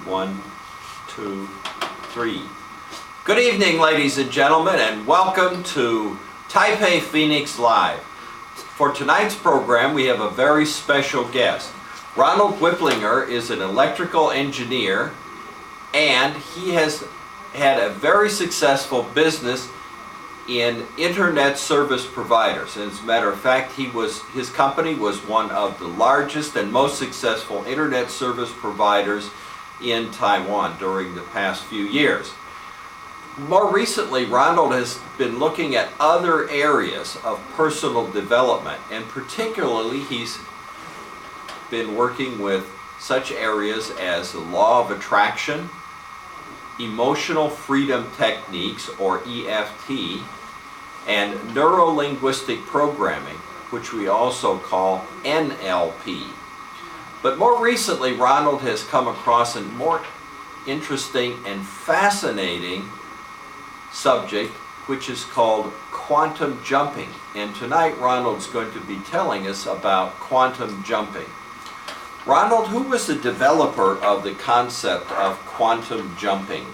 1, 2, 3. Good evening, ladies and gentlemen, and welcome to Taipei Phoenix Live. For tonight's program, we have a very special guest. Ronald Wiplinger is an electrical engineer, and he has had a very successful business in internet service providers. And as a matter of fact, his company was one of the largest and most successful internet service providers in Taiwan during the past few years. More recently, Ronald has been looking at other areas of personal development, and particularly he's been working with such areas as the law of attraction, emotional freedom techniques, or EFT, and neuro-linguistic programming, which we also call NLP. But more recently, Ronald has come across a more interesting and fascinating subject, which is called quantum jumping. And tonight, Ronald's going to be telling us about quantum jumping. Ronald, who was the developer of the concept of quantum jumping?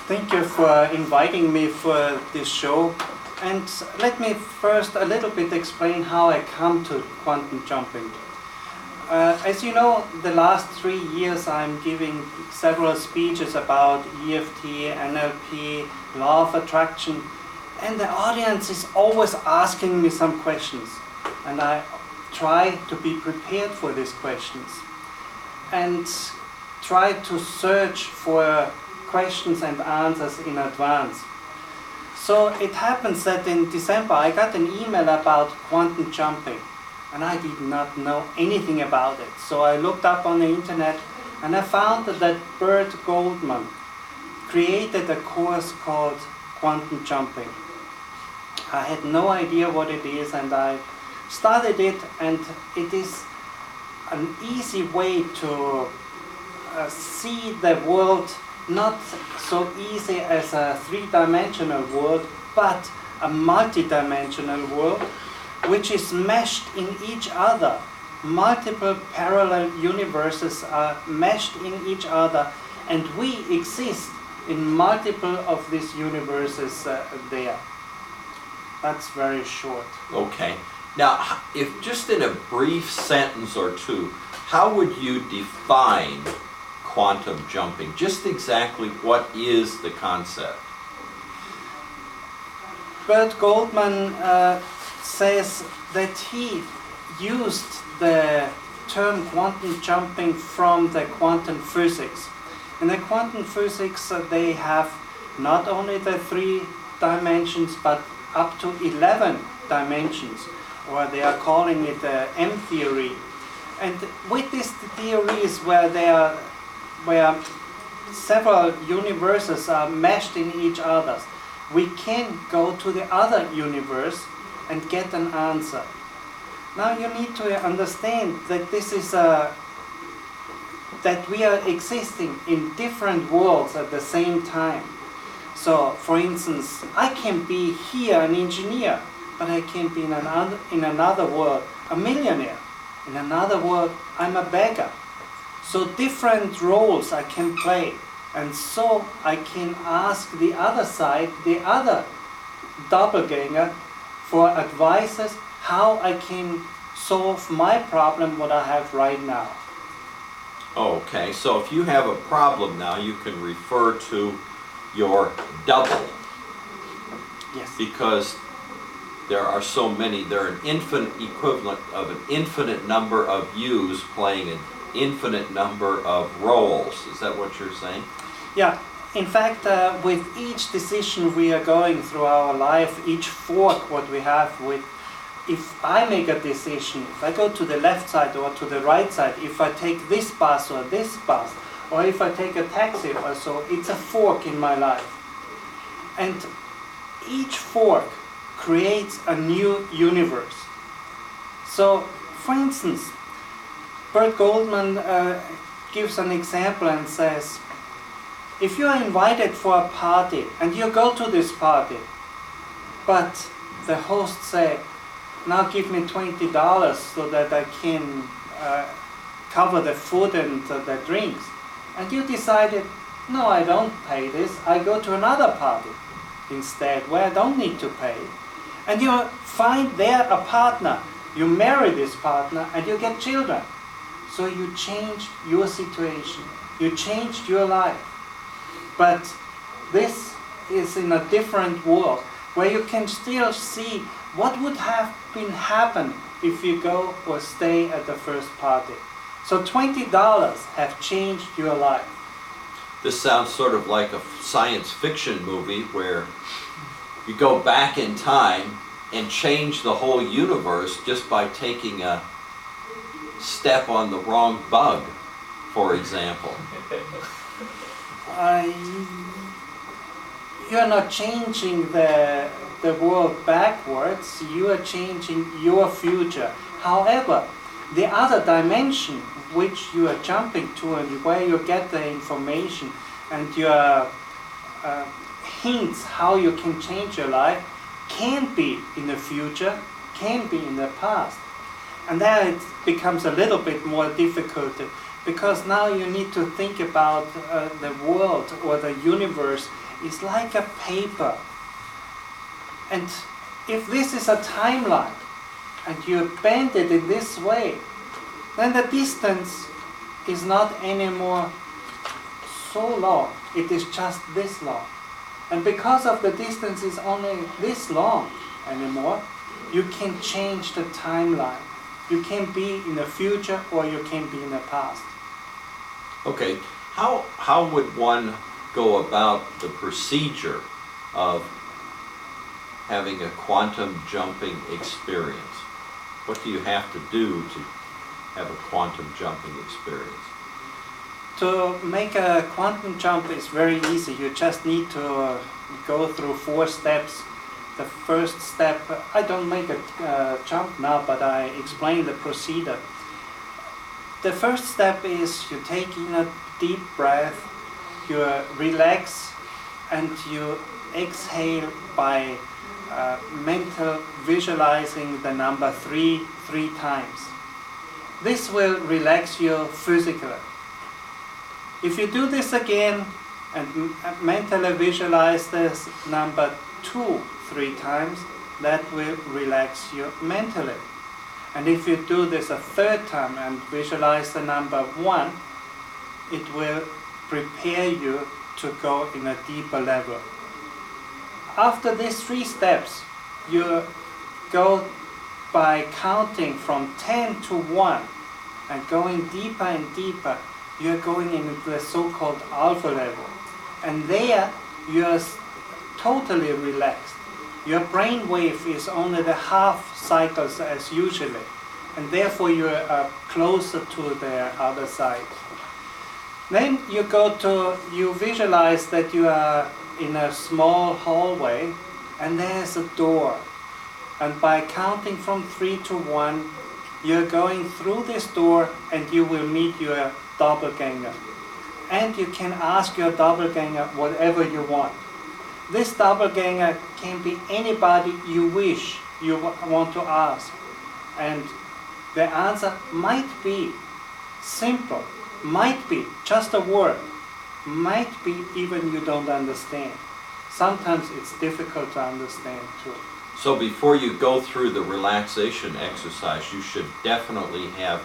Thank you for inviting me for this show. And let me first a little bit explain how I come to quantum jumping. As you know, the last 3 years I'm giving several speeches about EFT, NLP, law of attraction, and the audience is always asking me some questions. And I try to be prepared for these questions and try to search for questions and answers in advance. So it happens that in December I got an email about quantum jumping, and I did not know anything about it. So I looked up on the internet and I found that Bert Goldman created a course called quantum jumping. I had no idea what it is, and I studied it, and it is an easy way to see the world not so easy as a three-dimensional world, but a multi-dimensional world which is meshed in each other. Multiple parallel universes are meshed in each other, and we exist in multiple of these universes there. That's very short. Okay. Now, if just in a brief sentence or two, how would you define quantum jumping? Just exactly what is the concept? Bert Goldman says that he used the term quantum jumping from the quantum physics. In the quantum physics, they have not only the 3 dimensions, but up to 11 dimensions, or they are calling it the M theory. And with this theories where several universes are meshed in each other, we can go to the other universe and get an answer. Now you need to understand that this is that we are existing in different worlds at the same time. So, for instance, I can be here an engineer, but I can be in another world a millionaire. In another world, I'm a beggar. So different roles I can play, and so I can ask the other side, the other doppelganger, for advices how I can solve my problem what I have right now. Okay, so if you have a problem now, you can refer to your double. Yes. Because there are so many, there are an infinite equivalent of an infinite number of yous playing an infinite number of roles. Is that what you're saying? Yeah. In fact, with each decision we are going through our life, each fork what we have with, if I make a decision, if I go to the left side or to the right side, if I take this bus or this bus, or if I take a taxi or so, it's a fork in my life. And each fork creates a new universe. So, for instance, Bert Goldman gives an example and says, if you are invited for a party and you go to this party, but the host say, now give me $20 so that I can cover the food and the drinks, and you decided, no, I don't pay this, I go to another party instead where I don't need to pay. And you find there a partner, you marry this partner and you get children. So you change your situation, you changed your life. But this is in a different world where you can still see what would have been happen if you go or stay at the first party. So $20 have changed your life. This sounds sort of like a science fiction movie where you go back in time and change the whole universe just by taking a step on the wrong bug, for example. You're not changing the world backwards, you are changing your future. However, the other dimension which you are jumping to and where you get the information and your hints how you can change your life can be in the future, can be in the past. And there it becomes a little bit more difficult because now you need to think about the world or the universe is like a paper. And if this is a timeline and you bend it in this way, then the distance is not anymore so long, it is just this long. And because of the distance is only this long anymore, you can change the timeline. You can be in the future or you can be in the past. Okay, how would one go about the procedure of having a quantum jumping experience? What do you have to do to have a quantum jumping experience? To make a quantum jump is very easy. You just need to go through 4 steps. The first step, I don't make a jump now, but I explain the procedure. The first step is you take in a deep breath, you relax, and you exhale by mental visualizing the number 3 times. This will relax you physically. If you do this again and mentally visualize this number 2 3 times, that will relax you mentally. And if you do this a 3rd time and visualize the number 1, it will prepare you to go in a deeper level. After these 3 steps, you go by counting from 10 to 1 and going deeper and deeper. You're going into the so-called alpha level. And there you're totally relaxed. Your brain wave is only the half cycles as usually. And therefore you are closer to the other side. Then you visualize that you are in a small hallway and there's a door. And by counting from 3 to 1, you're going through this door and you will meet your doppelganger. And you can ask your doppelganger whatever you want. This doppelganger can be anybody you wish you want to ask. And the answer might be simple, might be just a word, might be even you don't understand. Sometimes it's difficult to understand too. So before you go through the relaxation exercise, you should definitely have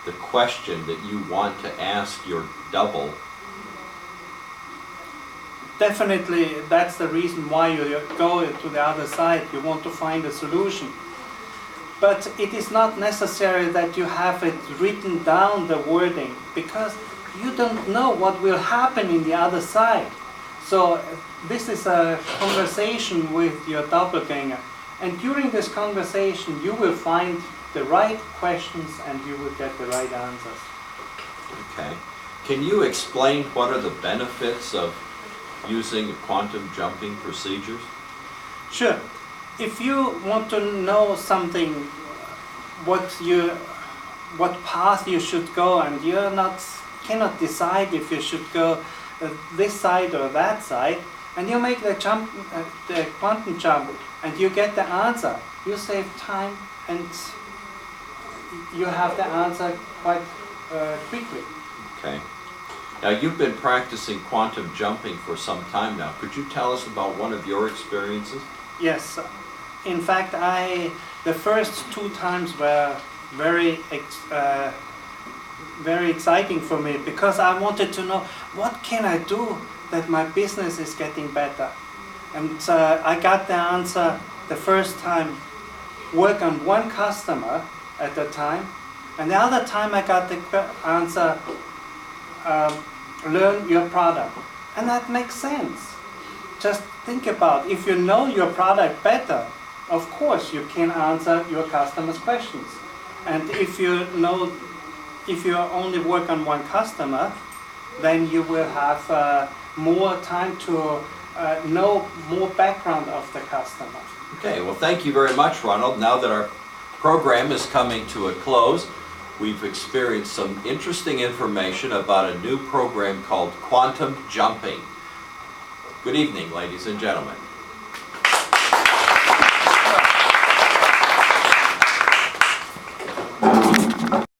the question that you want to ask your double. Definitely, that's the reason why you go to the other side. You want to find a solution. But it is not necessary that you have it written down, the wording, because you don't know what will happen in the other side. So this is a conversation with your doppelganger. And during this conversation, you will find the right questions and you will get the right answers. Okay. Can you explain what are the benefits of using quantum jumping procedures? Sure. If you want to know something, what path you should go, and you cannot decide if you should go this side or that side, and you make the quantum jump, and you get the answer, you save time and you have the answer quite quickly. Okay. Now, you've been practicing quantum jumping for some time now. Could you tell us about one of your experiences? Yes. In fact, the first 2 times were very exciting for me, because I wanted to know what can I do that my business is getting better. And I got the answer the first time: work on one customer at a time. And the other time I got the answer: learn your product. And that makes sense. Just think about, if you know your product better, of course you can answer your customers' questions. And if you only work on one customer, then you will have more time to know more background of the customer. Okay, well, thank you very much, Ronald. Now that our program is coming to a close, we've experienced some interesting information about a new program called quantum jumping. Good evening, ladies and gentlemen.